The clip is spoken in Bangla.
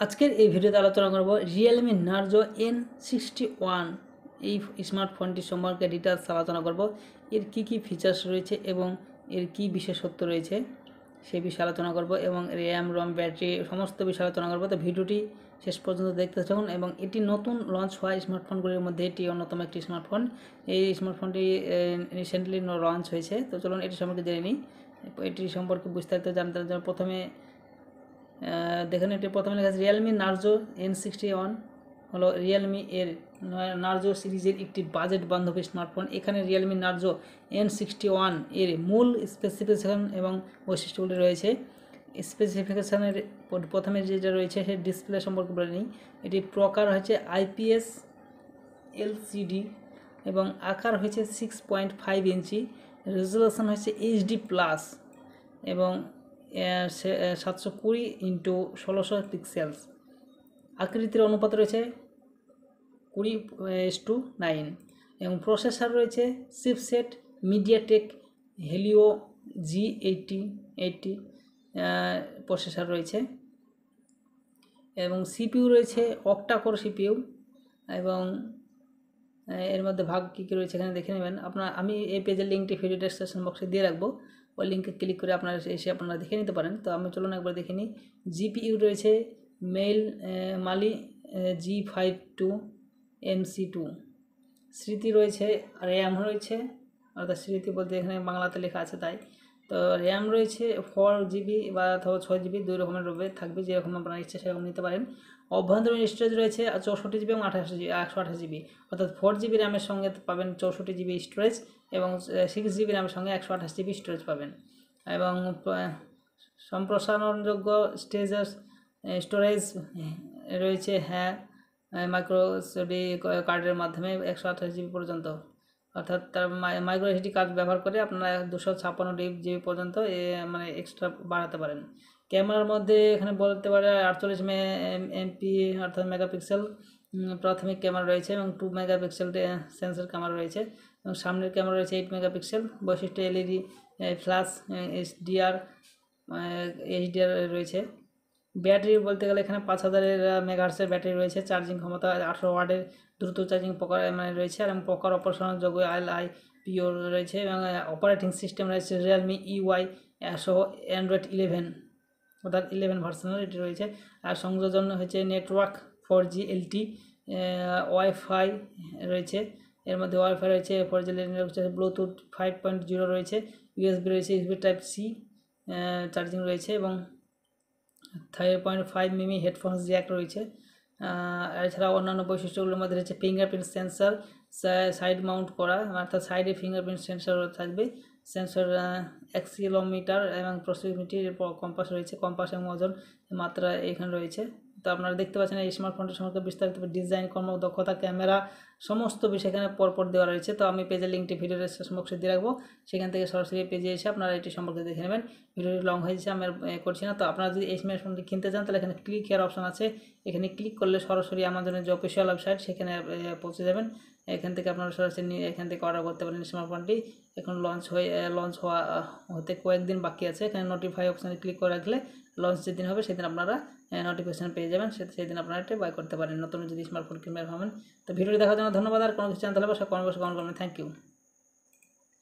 আজকের এই ভিডিওতে আলোচনা করব রিয়েলমি নার্জো N61 এই স্মার্টফোনটি সম্পর্কে ডিটেলস আলোচনা করব। এর কি ফিচার্স রয়েছে এবং এর কি বিশেষত্ব রয়েছে সেই বিষয়ে আলোচনা করব এবং র্যাম রম ব্যাটারি সমস্ত বিষয়ে আলোচনা করব। তো ভিডিওটি শেষ পর্যন্ত দেখতে থাকুন। এবং এটি নতুন লঞ্চ হওয়া স্মার্টফোনগুলির মধ্যে এটি অন্যতম একটি স্মার্টফোন। এই স্মার্টফোনটি রিসেন্টলি লঞ্চ হয়েছে। তো চলুন এটি সম্পর্কে জেনে নিই। এটি সম্পর্কে বিস্তারিত জানতে প্রথমে দেখেন, এটি প্রথমে লেখা আছে রিয়েলমি নার্জো N61 হলো রিয়েলমি এর নার্জো সিরিজের একটি বাজেট বান্ধবী স্মার্টফোন। এখানে রিয়েলমি নার্জো N61 এর মূল স্পেসিফিকেশান এবং বৈশিষ্ট্যগুলি রয়েছে। স্পেসিফিকেশানের প্রথমে যেটা রয়েছে সেই ডিসপ্লে সম্পর্কে বলে নিই। এটি প্রকার হচ্ছে IPS LCD এবং আকার হয়েছে 6.5 ইঞ্চি, রেজুলেশন হচ্ছে HD+ এবং 720x1600 পিক্সেলস। আকৃতির অনুপাত রয়েছে 20:9 এবং প্রসেসর রয়েছে chipset MediaTek Helio G80 processor রয়েছে এবং সিপিইউ রয়েছে অক্টাকোর সিপিইউ। এবং এর মধ্যে ভাগ কী রয়েছে এখানে দেখে নেবেন আপনারা। আমি এই পেজের লিঙ্কটি ভিডিও ডেসক্রিপশন বক্সে দিয়ে রাখবো, ওই লিঙ্কে ক্লিক করে আপনারা এসে আপনারা দেখে নিতে পারেন। তো আমি চলুন একবার দেখে নিই। জিপিইউ রয়েছে মালি G52 MC2। স্মৃতি রয়েছে, র্যাম রয়েছে, অর্থাৎ স্মৃতি বলতে এখানে বাংলাতে লেখা আছে তাই। তো র্যাম রয়েছে 4GB বা অথবা 6GB, দুই রকমের থাকবে, যেরকম আপনারা ইচ্ছা সেরকম নিতে পারেন। অভ্যন্তরীণ স্টোরেজ রয়েছে 64GB এবং 128GB, অর্থাৎ 4GB র্যামের সঙ্গে পাবেন 64GB স্টোরেজ এবং 6GB র্যামের সঙ্গে 128GB স্টোরেজ পাবেন। এবং সম্প্রসারণযোগ্য স্টোরেজ রয়েছে মাইক্রো এসডি কার্ডের মাধ্যমে 128GB পর্যন্ত, অর্থাৎ তার মাইক্রো এসডি কার্ড ব্যবহার করে আপনারা 256GB পর্যন্ত মানে এক্সট্রা বাড়াতে পারেন। ক্যামেরার মধ্যে এখানে বলতে পারে 48 MP অর্থাৎ মেগাপিক্সেল প্রাথমিক ক্যামেরা রয়েছে এবং 2 মেগাপিক্সেল সেন্সর ক্যামেরা রয়েছে এবং সামনের ক্যামেরা রয়েছে 8 মেগাপিক্সেল। বৈশিষ্ট্য LED ফ্ল্যাশ HDR রয়েছে। ব্যাটারি বলতে গেলে এখানে 5000 মেগাহার্টজের ব্যাটারি রয়েছে। চার্জিং ক্ষমতা 18 ওয়াটের দ্রুত চার্জিং প্রকার রয়েছে এবং প্রকার অপারেশনযোগ্য LIPO রয়েছে এবং অপারেটিং সিস্টেম রয়েছে রিয়েলমি EY সহ অ্যান্ড্রয়েড 11 অর্থাৎ 11 ভার্সনের এটি রয়েছে। আর সংযোজন হচ্ছে নেটওয়ার্ক 4G LTE ওয়াইফাই রয়েছে। এর মধ্যে ওয়াইফাই রয়েছে 4G রয়েছে, ব্লুটুথ 5.0 রয়েছে, USB রয়েছে, USB Type-C চার্জিং রয়েছে এবং 3.5 mm হেডফোনস জ্যাক রয়েছে। এছাড়াও অন্যান্য বৈশিষ্ট্যগুলোর মধ্যে রয়েছে ফিঙ্গারপ্রিন্ট সেন্সর, সাইড মাউন্ট করা, অর্থাৎ সাইডে ফিঙ্গারপ্রিন্ট সেন্সর থাকবে, সেন্সর অ্যাক্সিলোমিটার এবং প্রক্সিমিটি কম্পাস রয়েছে, কম্পাস এবং ওজন মাত্রা এখানে রয়েছে। তো আপনারা দেখতে পাচ্ছেন এই স্মার্টফোনটির সম্পর্কে বিস্তারিত ডিজাইন, কর্মদক্ষতা, ক্যামেরা সমস্ত বিষয় এখানে পরপর দেওয়া রয়েছে। তো আমি পেজের লিঙ্কটি ভিডিওর ডেসক্রিপশন বক্সে দিয়ে রাখবো, সেখান থেকে সরাসরি পেজে এসে আপনারা এটি সম্পর্কে দেখে নেবেন। ভিডিওটি লং হয়ে যাচ্ছে, আমি করছি না। তো আপনারা যদি এই স্মার্টফোনটি কিনতে চান তাহলে এখানে ক্লিক হেয়ার অপশন আছে, এখানে ক্লিক করলে সরাসরি আমাজনের যে অফিসিয়াল ওয়েবসাইট সেখানে পৌঁছে যাবেন। এখান থেকে আপনারা সরাসরি এখান থেকে অর্ডার করতে পারেন। স্মার্টফোনটি এখন লঞ্চ হতে কয়েকদিন বাকি আছে। এখানে নোটিফাই অপশানে ক্লিক করে রাখলে লঞ্চ যেদিন হবে সেদিন আপনারা নোটিফিকেশান পেয়ে যাবেন, সেদিন আপনারা এটা বাই করতে পারেন নতুন যদি স্মার্টফোন কিনবেন হবেন। তো ভিডিওটি দেখার জন্য ধন্যবাদ। আর কোনো কিছু জানতে হলে কমেন্ট বক্সে কমেন্ট করবেন। Thank you.